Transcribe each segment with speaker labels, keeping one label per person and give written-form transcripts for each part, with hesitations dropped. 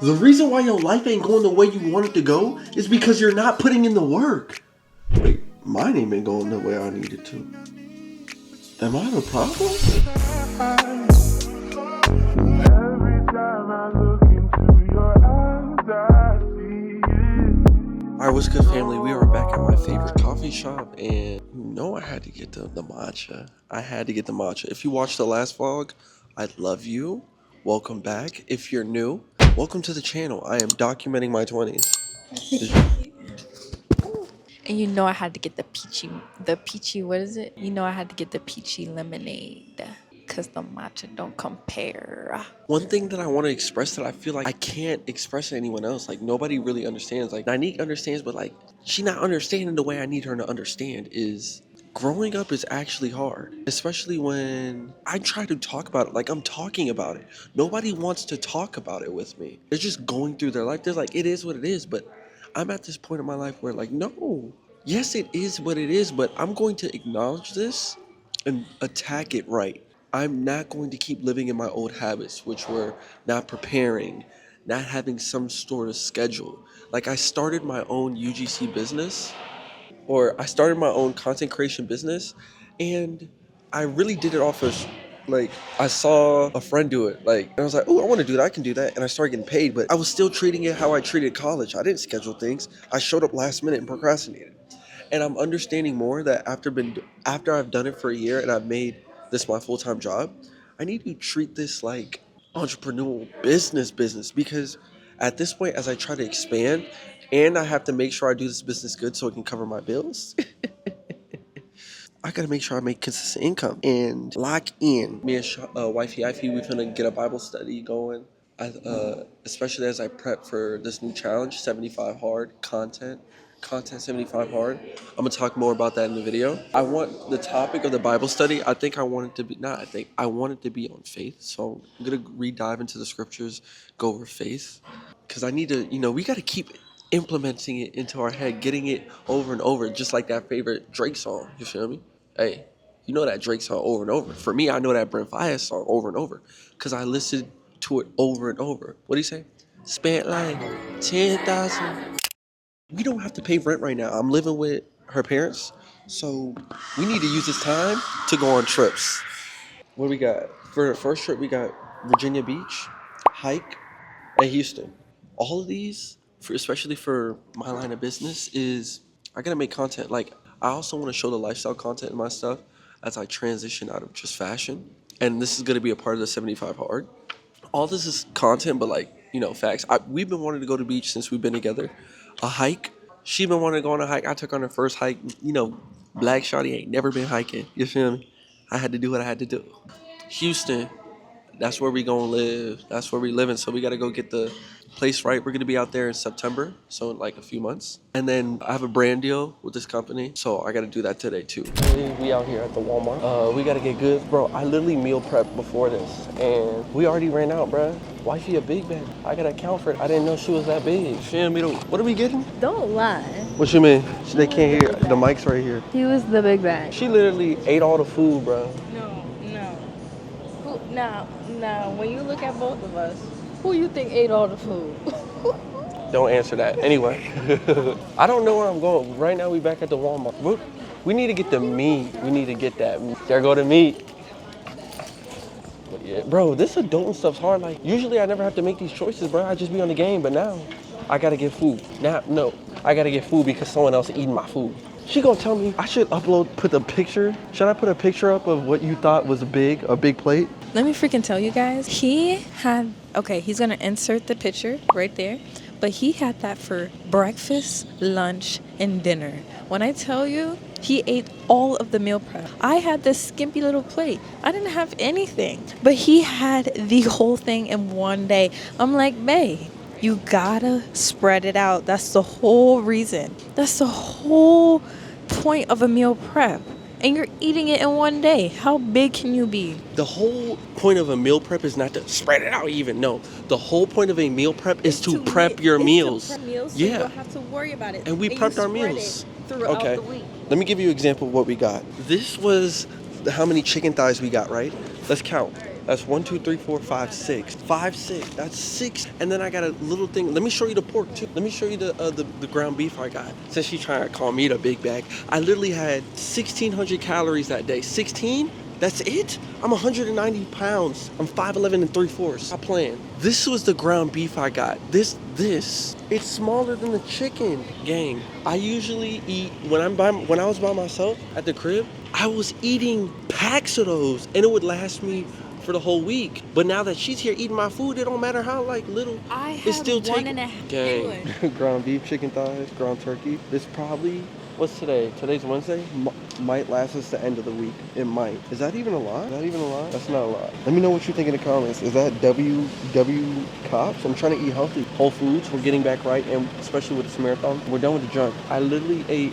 Speaker 1: The reason why your life ain't going the way you want it to go is because you're not putting in the work. Wait, mine ain't been going the way I need it to. Am I the problem? Alright, what's good, family? We are back at my favorite coffee shop, and I had to get the matcha. I had to get the matcha. If you watched the last vlog, I love you. Welcome back. If you're new, welcome to the channel. I am documenting my 20s.
Speaker 2: And I had to get the peachy, what is it? I had to get the peachy lemonade because the matcha don't compare.
Speaker 1: One thing that I want to express that I feel like I can't express to anyone else, like nobody really understands, like Nanique understands, but like she not understanding the way I need her to understand is growing up is actually hard, especially when I try to talk about it like I'm talking about it. Nobody wants to talk about it with me. They're just going through their life. They're like, it is what it is, but I'm at this point in my life where like, no, yes, it is what it is, but I'm going to acknowledge this and attack it right. I'm not going to keep living in my old habits, which were not preparing, not having some sort of schedule. Like I started my own UGC business, or I started my own content creation business, and I really did it off of like I saw a friend do it, like, and I was like, oh, I want to do that, I can do that, and I started getting paid. But I was still treating it how I treated college. I didn't schedule things. I showed up last minute and procrastinated. And I'm understanding more that after I've done it for a year and I've made this my full-time job, I need to treat this like entrepreneurial business, because at this point, as I try to expand and I have to make sure I do this business good so it can cover my bills, I gotta make sure I make consistent income and lock in. Me and wifey, we're gonna get a Bible study going. Especially as I prep for this new challenge, 75 hard content 75 hard. I'm gonna talk more about that in the video. I want the topic of the Bible study. I want it to be on faith. So I'm gonna re-dive into the scriptures, go over faith, because I need to, we gotta keep implementing it into our head, getting it over and over, just like that favorite Drake song. You feel me? Hey, you know that Drake song over and over. For me, I know that Brent Faiyaz song over and over because I listened to it over and over. What do you say? Spent like 10,000. We don't have to pay rent right now. I'm living with her parents, so we need to use this time to go on trips. What do we got? For the first trip, we got Virginia Beach, hike, and Houston. All of these, especially for my line of business, is I gotta make content. Like, I also want to show the lifestyle content in my stuff as I transition out of just fashion. And this is gonna be a part of the 75 hard. All this is content, but like, facts. We've been wanting to go to the beach since we've been together. A hike. She been wanting to go on a hike. I took her on her first hike. Black shawty ain't never been hiking. You feel me? I had to do what I had to do. Houston. That's where we gonna live. That's where we living. So we gotta go get the place right. We're gonna be out there in September, so in like a few months. And then I have a brand deal with this company, so I gotta do that today too. We out here at the Walmart. We gotta get good, bro. I literally meal prepped before this, and we already ran out, bro. Wifey a big bag. I gotta account for it. I didn't know she was that big. Feel me? What are we getting?
Speaker 3: Don't lie.
Speaker 1: What you mean? They can't hear. The mic's right here.
Speaker 3: He was the big bag.
Speaker 1: She literally ate all the food, bro.
Speaker 3: Now, when you look at both of us, who you think ate all the food?
Speaker 1: Don't answer that. Anyway, I don't know where I'm going. Right now, we back at the Walmart. We need to get the meat. We need to get that. There go the meat. But yeah, bro, this adult stuff's hard. Like, usually I never have to make these choices, bro. I just be on the game. But now, I gotta get food. I gotta get food because someone else eating my food. She gonna tell me I should put the picture. Should I put a picture up of what you thought was a big plate?
Speaker 2: Let me freaking tell you guys, he's gonna insert the picture right there, but he had that for breakfast, lunch, and dinner. When I tell you, he ate all of the meal prep. I had this skimpy little plate. I didn't have anything, but he had the whole thing in one day. I'm like, babe, you gotta spread it out. That's the whole reason. That's the whole point of a meal prep. And you're eating it in one day. How big can you be?
Speaker 1: The whole point of a meal prep is not to spread it out even. No, the whole point of a meal prep is to prep your meals.
Speaker 3: To prep meals, so
Speaker 1: yeah.
Speaker 3: You don't have to worry about it.
Speaker 1: And we prepped our meals.
Speaker 3: Throughout the week.
Speaker 1: Let me give you an example of what we got. This was how many chicken thighs we got, right? Let's count. That's 1, 2, 3, 4, 5, 6. 5, 6. That's 6. And then I got a little thing. Let me show you the pork too. Let me show you the ground beef I got. Since she's trying to call me the big bag, I literally had 1,600 calories that day. 16? That's it? I'm 190 pounds. I'm 5'11 and 3/4. Stop playing. This was the ground beef I got. This. It's smaller than the chicken. Gang, I usually eat, when I was by myself at the crib, I was eating packs of those and it would last me for the whole week. But now that she's here eating my food, it don't matter how little.
Speaker 2: I
Speaker 1: It's
Speaker 2: had
Speaker 1: still
Speaker 2: one and a half.
Speaker 1: Gang. Ground beef, chicken thighs, ground turkey. This probably, what's today? Today's Wednesday? Might last us the end of the week. It might. Is that even a lie? Is that even a lie? That's not a lie. Let me know what you think in the comments. Is that WW Cops? I'm trying to eat healthy. Whole Foods, we're getting back right, and especially with this marathon, we're done with the junk. I literally ate,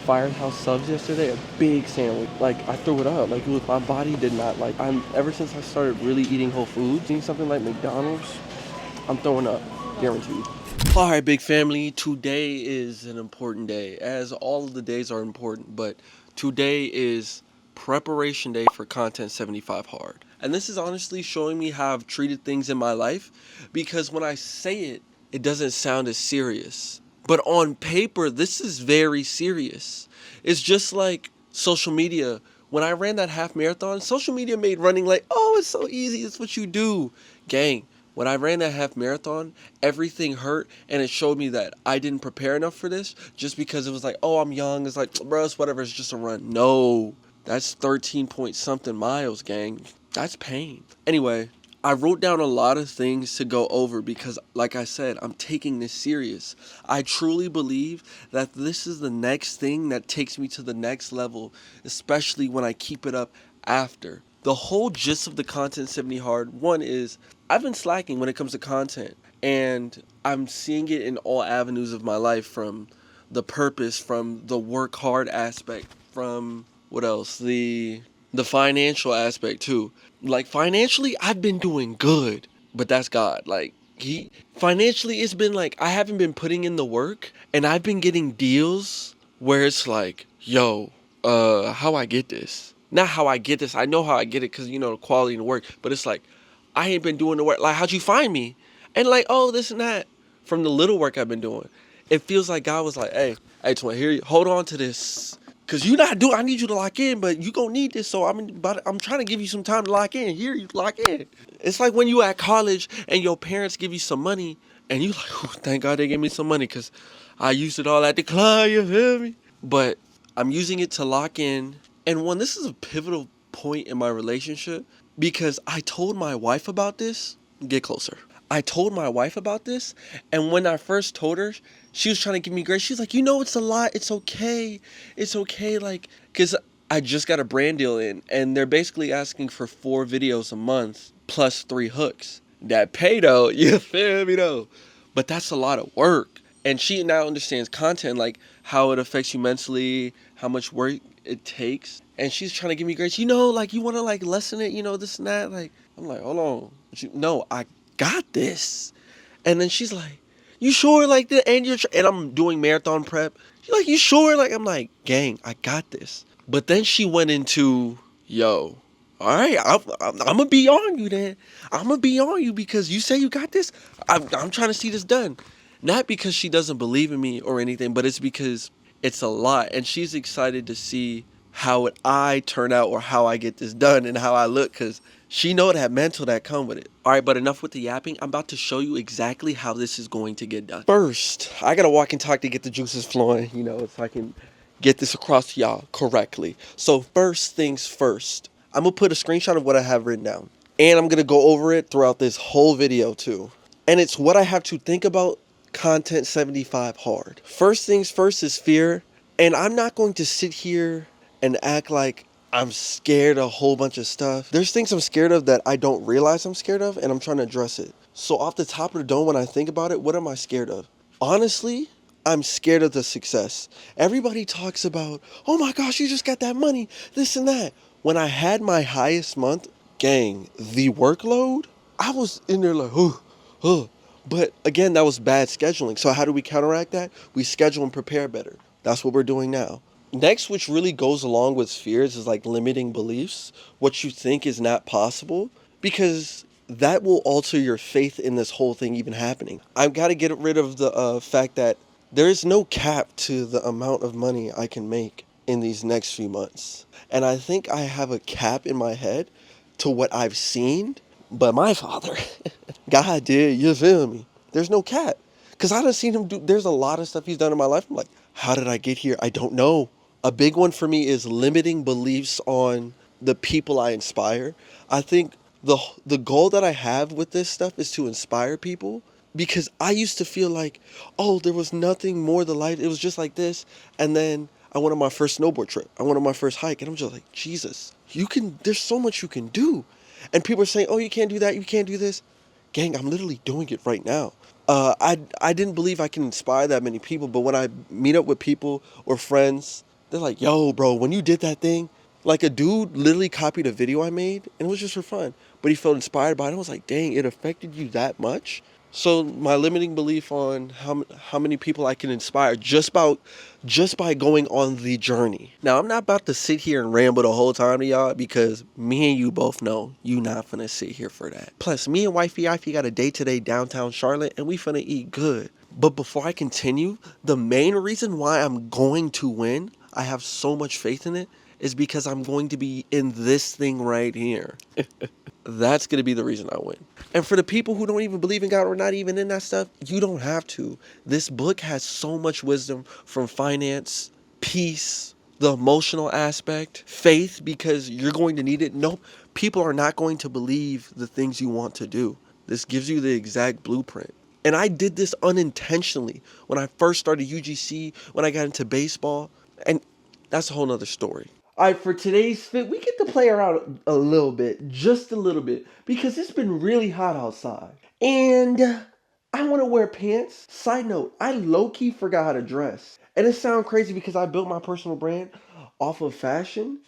Speaker 1: Firehouse Subs yesterday, a big sandwich. Like, I threw it up. Like, it was, my body did not like, ever since I started really eating whole foods, eating something like McDonald's, I'm throwing up, guaranteed. All right, big family, today is an important day, as all of the days are important, but today is preparation day for Content 75 Hard. And this is honestly showing me how I've treated things in my life, because when I say it, it doesn't sound as serious. But on paper, this is very serious. It's just like social media. When I ran that half marathon, social media made running like, oh, it's so easy, it's what you do. Gang, when I ran that half marathon, everything hurt, and it showed me that I didn't prepare enough for this just because it was like, oh, I'm young. It's like, bro, it's whatever, it's just a run. No, that's 13 point something miles, gang. That's pain. Anyway, I wrote down a lot of things to go over because, like I said, I'm taking this serious. I truly believe that this is the next thing that takes me to the next level, especially when I keep it up after. The whole gist of the Content 70 Hard, one is, I've been slacking when it comes to content, and I'm seeing it in all avenues of my life, from the purpose, from the work hard aspect, from what else? The financial aspect too. Like, financially, I've been doing good, but that's God. Like, financially, it's been like, I haven't been putting in the work, and I've been getting deals where it's like, yo, how I get this? Not how I get this. I know how I get it because, the quality and the work, but it's like, I ain't been doing the work. Like, how'd you find me? And like, oh, this and that. From the little work I've been doing, it feels like God was like, hey, Twin, here, hold on to this. Cause I need you to lock in, but you gonna need this. So I'm trying to give you some time to lock in. Here, you lock in. It's like when you at college and your parents give you some money, and you like, thank God they gave me some money, cause I used it all at the club. You feel me? But I'm using it to lock in. And this is a pivotal point in my relationship, because I told my wife about this. Get closer. I told my wife about this, and when I first told her, she was trying to give me grace. She's like, it's a lot. It's okay. It's okay. Like, because I just got a brand deal in, and they're basically asking for 4 videos a month plus 3 hooks. That pay, though, you feel me, though? But that's a lot of work. And she now understands content, like how it affects you mentally, how much work it takes. And she's trying to give me grace. Like, you want to, like, lessen it, this and that. Like, I'm like, hold on. No, I got this. And then she's like, you sure? Like, and I'm doing marathon prep. She's like, you sure? Like, I'm like, gang, I got this. But then she went into, yo, all right, I'm going to be on you then. I'm going to be on you because you say you got this. I'm trying to see this done. Not because she doesn't believe in me or anything, but it's because it's a lot. And she's excited to see how I turn out, or how I get this done, and how I look, because she know that mental that come with it. All right, but enough with the yapping. I'm about to show you exactly how this is going to get done. First, I got to walk and talk to get the juices flowing, so I can get this across to y'all correctly. So first things first, I'm going to put a screenshot of what I have written down. And I'm going to go over it throughout this whole video too. And it's what I have to think about Content 75 Hard. First things first is fear. And I'm not going to sit here and act like I'm scared of a whole bunch of stuff. There's things I'm scared of that I don't realize I'm scared of, and I'm trying to address it. So off the top of the dome, when I think about it, what am I scared of? Honestly, I'm scared of the success. Everybody talks about, oh my gosh, you just got that money, this and that. When I had my highest month, gang, the workload, I was in there like, But again, that was bad scheduling. So how do we counteract that? We schedule and prepare better. That's what we're doing now. Next, which really goes along with fears, is like limiting beliefs. What you think is not possible because that will alter your faith in this whole thing even happening. I've got to get rid of the fact that there is no cap to the amount of money I can make in these next few months. And I think I have a cap in my head to what I've seen, but my father, God did, you feel me? There's no cap. Because I done seen him do, there's a lot of stuff he's done in my life. I'm like, how did I get here? I don't know. A big one for me is limiting beliefs on the people I inspire. I think the goal that I have with this stuff is to inspire people, because I used to feel like, oh, there was nothing more to life. It was just like this. And then I went on my first snowboard trip. I went on my first hike, and I'm just like, Jesus, there's so much you can do. And people are saying, oh, you can't do that, you can't do this. Gang, I'm literally doing it right now. I didn't believe I can inspire that many people, but when I meet up with people or friends, they're like, yo, bro, when you did that thing, like a dude literally copied a video I made, and it was just for fun, but he felt inspired by it. I was like, dang, it affected you that much? So my limiting belief on how many people I can inspire just by going on the journey. Now, I'm not about to sit here and ramble the whole time to y'all, because me and you both know you not finna sit here for that. Plus, me and wifey got a date today downtown Charlotte, and we finna eat good. But before I continue, the main reason why I'm going to win, I have so much faith in it, is because I'm going to be in this thing right here. That's going to be the reason I win. And for the people who don't even believe in God or not even in that stuff, you don't have to. This book has so much wisdom from finance, peace, the emotional aspect, faith, because you're going to need it. Nope, people are not going to believe the things you want to do. This gives you the exact blueprint. And I did this unintentionally when I first started UGC, when I got into baseball. And that's a whole nother story. All right, for today's fit, we get to play around a little bit, just a little bit, because it's been really hot outside. And I want to wear pants. Side note, I low-key forgot how to dress. And it sounds crazy because I built my personal brand off of fashion.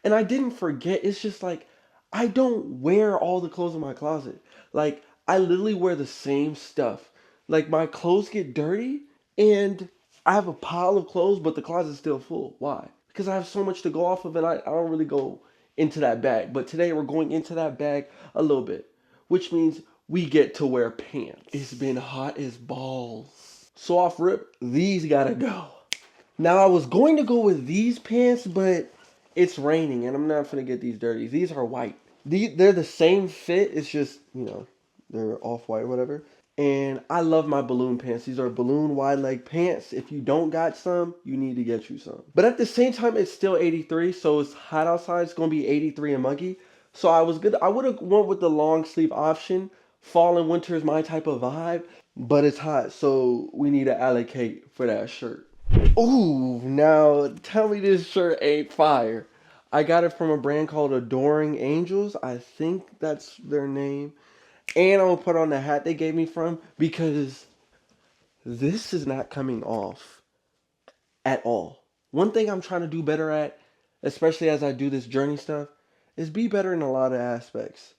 Speaker 1: And I didn't forget. It's just like, I don't wear all the clothes in my closet. Like, I literally wear the same stuff. Like, my clothes get dirty, and I have a pile of clothes, but the closet's still full. Why? Because I have so much to go off of, and I don't really go into that bag. But today we're going into that bag a little bit, which means we get to wear pants. It's been hot as balls. So off rip, these gotta go. Now I was going to go with these pants, but it's raining and I'm not gonna get these dirty. These are white. They're the same fit. It's just, they're off-white or whatever. And I love my balloon pants. These are balloon wide leg pants. If you don't got some, you need to get you some. But at the same time, it's still 83, so it's hot outside. It's gonna be 83 and muggy. So I would have went with the long sleeve option. Fall and winter is my type of vibe, but it's hot, so we need to allocate for that shirt. Ooh, now tell me this shirt ain't fire. I got it from a brand called Adoring Angels. I think that's their name. And I'm going to put on the hat they gave me from, because this is not coming off at all. One thing I'm trying to do better at, especially as I do this journey stuff, is be better in a lot of aspects.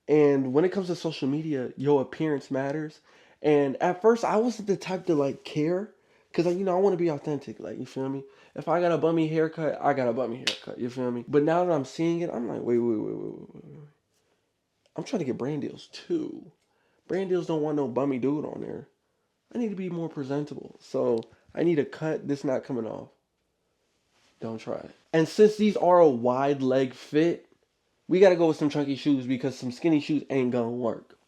Speaker 1: And when it comes to social media, your appearance matters. And at first, I wasn't the type to care, because I want to be authentic. Like, you feel me? If I got a bummy haircut, I got a bummy haircut. You feel me? But now that I'm seeing it, I'm like, wait. I'm trying to get brand deals too. Brand deals don't want no bummy dude on there. I need to be more presentable. So I need a cut. This not coming off. Don't try it. And since these are a wide leg fit, we got to go with some chunky shoes, because some skinny shoes ain't gonna work.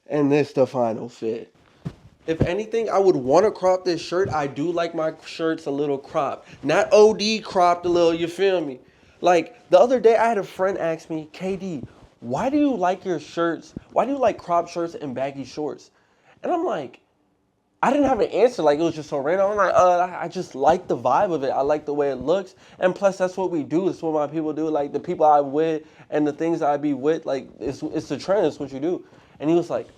Speaker 1: And this the final fit. If anything, I would want to crop this shirt. I do like my shirts a little cropped. Not OD cropped a little, you feel me? Like, the other day I had a friend ask me, KD, why do you like your shirts? Why do you like cropped shirts and baggy shorts? And I'm like, I didn't have an answer. Like, it was just so random. I'm like, I just like the vibe of it. I like the way it looks. And plus, that's what we do. It's what my people do. Like, the people I'm with and the things I be with, like, it's the trend. It's what you do. And he was like,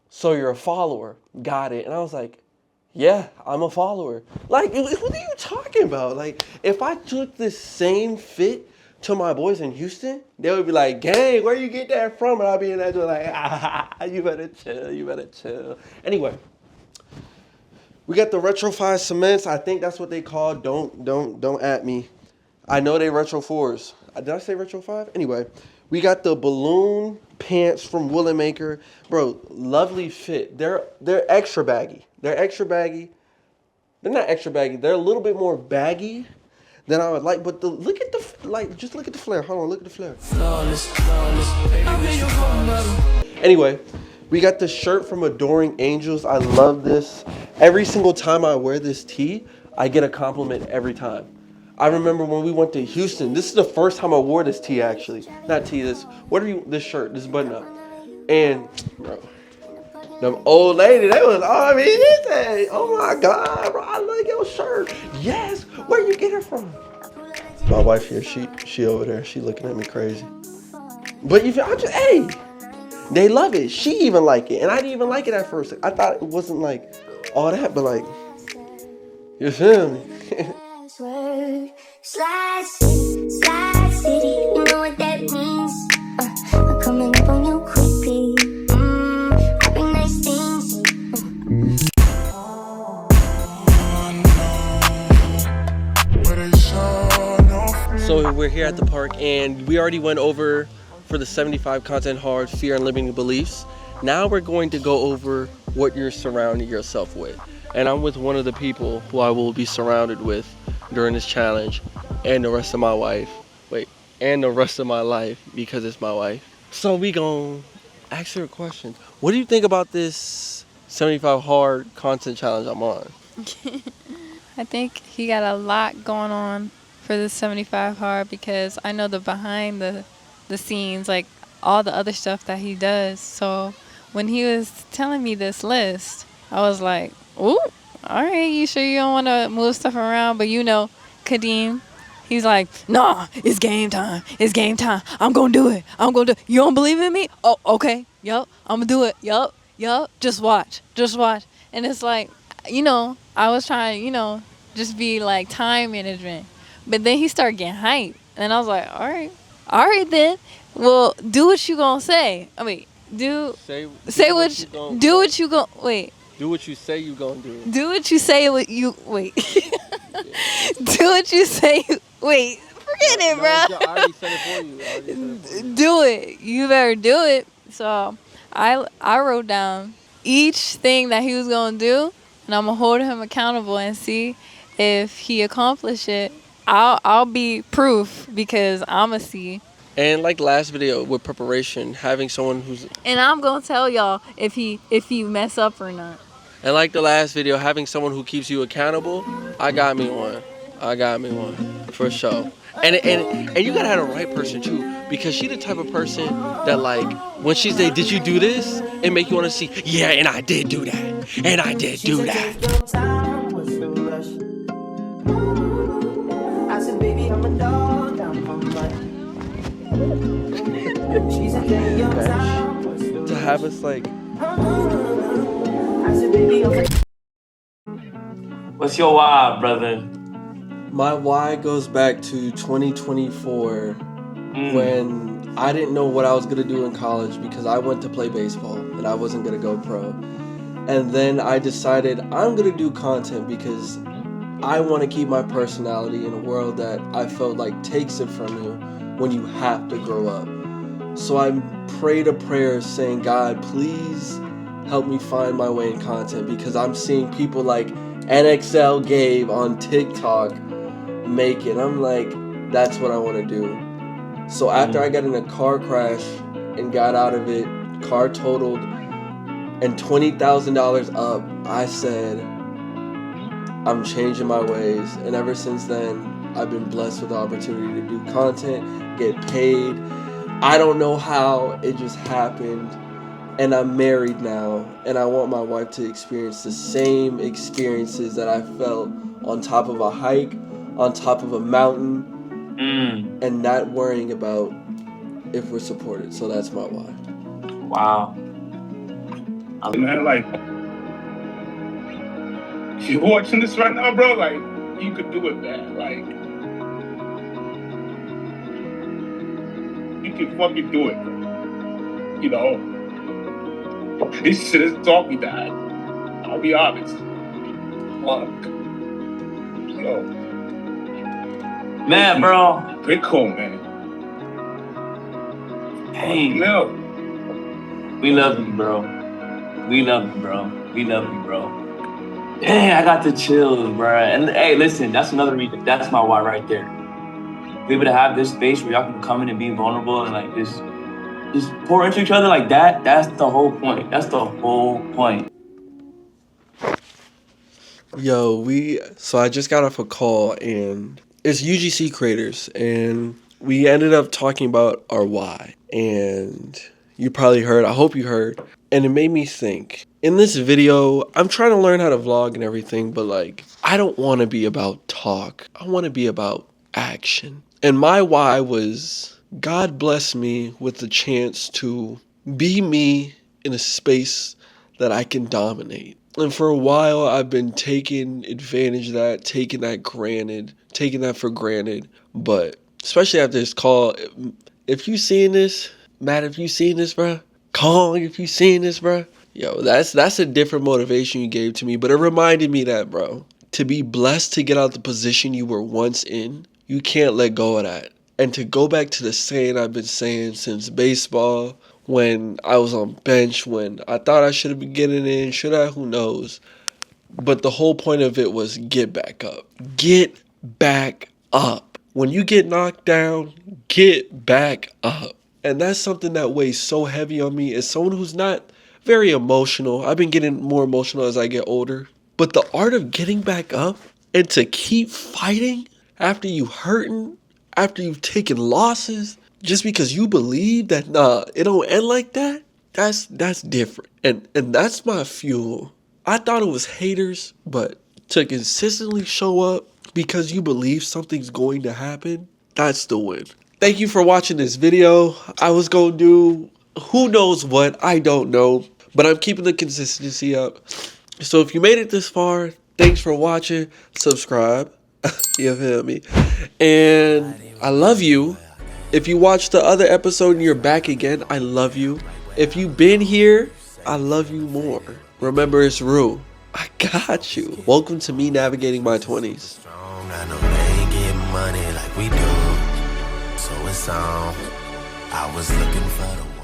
Speaker 1: so you're a follower. Got it. And I was like, yeah, I'm a follower. Like, what are you talking about? Like, if I took this same fit to my boys in Houston, they would be like, gang, where you get that from? And I'd be in that joint like, you better chill. Anyway, we got the Retro 5 cements. I think that's what they call. Don't at me. I know they Retro 4s. Did I say Retro 5? Anyway, we got the balloon pants from Maker, bro. Lovely fit. They're extra baggy. They're extra baggy. They're not extra baggy. They're a little bit more baggy than I would like. But look at the just look at the flare. Hold on, look at the flare. Anyway, we got this shirt from Adoring Angels. I love this. Every single time I wear this tee, I get a compliment every time. I remember when we went to Houston. This is the first time I wore this tee, actually. Not tee, this shirt, this button up. And, bro, them old lady, they was, oh, I mean, they say, oh my God, bro, I love your shirt. Yes, where you get it from? My wife here, she over there, she looking at me crazy. But hey, they love it. She even like it. And I didn't even like it at first. I thought it wasn't like all that, but like, you feel me?
Speaker 4: Slide city, you know what that means. I'm coming up on you quickly. I bring nice things.
Speaker 1: So we're here at the park, and we already went over for the 75 content hard fear and limiting beliefs. Now we're going to go over what you're surrounding yourself with. And I'm with one of the people who I will be surrounded with during this challenge and the rest of my life. And the rest of my life, because it's my wife. So we gonna ask her a question. What do you think about this 75 hard content challenge I'm on?
Speaker 2: I think he got a lot going on for this 75 hard, because I know the behind the scenes, like all the other stuff that he does. So when he was telling me this list, I was like, ooh, all right, you sure you don't want to move stuff around? But Kadeem, he's like, nah, it's game time. It's game time. I'm going to do it. You don't believe in me? Oh, okay. Yup. I'm going to do it. Yup. Just watch. And it's like, I was trying to, just be like time management. But then he started getting hyped. And I was like, all right then. Well, do what you gonna say. I mean, do what you wait.
Speaker 1: Do what you say you gonna do.
Speaker 2: Do what you say what you wait. Do what you say. Wait, forget it, bro.
Speaker 1: I already said it for you.
Speaker 2: Do it. You better do it. So I wrote down each thing that he was gonna do, and I'm gonna hold him accountable and see if he accomplished it. I'll be proof, because I'ma see.
Speaker 1: And like last video with preparation, having someone who's,
Speaker 2: and I'm gonna tell y'all if he mess up or not.
Speaker 1: And like the last video, having someone who keeps you accountable, I got me one for sure. And you gotta have the right person too, because she the type of person that, like, when she say, did you do this? It make you wanna see, yeah, and I did do that. And I did do that. I said, baby, I'm a dog, to have us like,
Speaker 5: what's your why, brother?
Speaker 1: my why goes back to 2024 when I didn't know what I was gonna do in college, because I went to play baseball and I wasn't gonna go pro. And then I decided I'm gonna do content because I want to keep my personality in a world that I felt like takes it from you when you have to grow up. So I prayed a prayer saying, God, please help me find my way in content, because I'm seeing people like NXL Gabe on TikTok make it. I'm like, that's what I want to do. So after I got in a car crash and got out of it, car totaled, and $20,000 up, I said, I'm changing my ways. And ever since then, I've been blessed with the opportunity to do content, get paid. I don't know how, it just happened. And I'm married now, and I want my wife to experience the same experiences that I felt on top of a hike, on top of a mountain, and not worrying about if we're supported. So that's my why.
Speaker 5: Wow.
Speaker 6: Man, like, you're watching this right now, bro, like, you could do it, man. Like, you can fucking do it. You know, this shit has taught me that. I'll be honest. Fuck. Yo.
Speaker 5: Man, bro.
Speaker 6: Bitcoin, man.
Speaker 5: Hey.
Speaker 6: No.
Speaker 5: We love you, bro. We love you, bro. We love you, bro. Dang, I got the chills, bro. And hey, listen, that's another reason. That's my why right there. Be able to have this space where y'all can come in and be vulnerable and like just pour into each other like that. That's the whole point. That's the whole point.
Speaker 1: Yo, so I just got off a call and it's UGC creators and we ended up talking about our why. And you probably heard, I hope you heard, and it made me think. In this video, I'm trying to learn how to vlog and everything, but like, I don't want to be about talk. I want to be about action. And my why was God bless me with the chance to be me in a space that I can dominate. And for a while, I've been taking advantage of that, taking that for granted. But especially after this call, if you seeing this, Matt, if you seeing this, bro, Kong, if you seeing this, bro, yo, that's a different motivation you gave to me. But it reminded me that, bro, to be blessed to get out the position you were once in, you can't let go of that. And to go back to the saying I've been saying since baseball, when I was on bench, when I thought I should have been getting in, should I? Who knows? But the whole point of it was get back up. Get back up. When you get knocked down, get back up. And that's something that weighs so heavy on me as someone who's not very emotional. I've been getting more emotional as I get older. But the art of getting back up and to keep fighting after you hurting, after you've taken losses, just because you believe that it don't end like that, that's different. And that's my fuel. I thought it was haters, but to consistently show up because you believe something's going to happen, that's the win. Thank you for watching this video. I was going to do who knows what, I don't know, but I'm keeping the consistency up. So if you made it this far, thanks for watching. Subscribe. You feel me? And I love you. If you watched the other episode and you're back again, I love you. If you've been here, I love you more. Remember, it's Rue. I got you. Welcome to me navigating my 20s.
Speaker 7: I know they ain't getting money like we do, so it's on. I was looking for the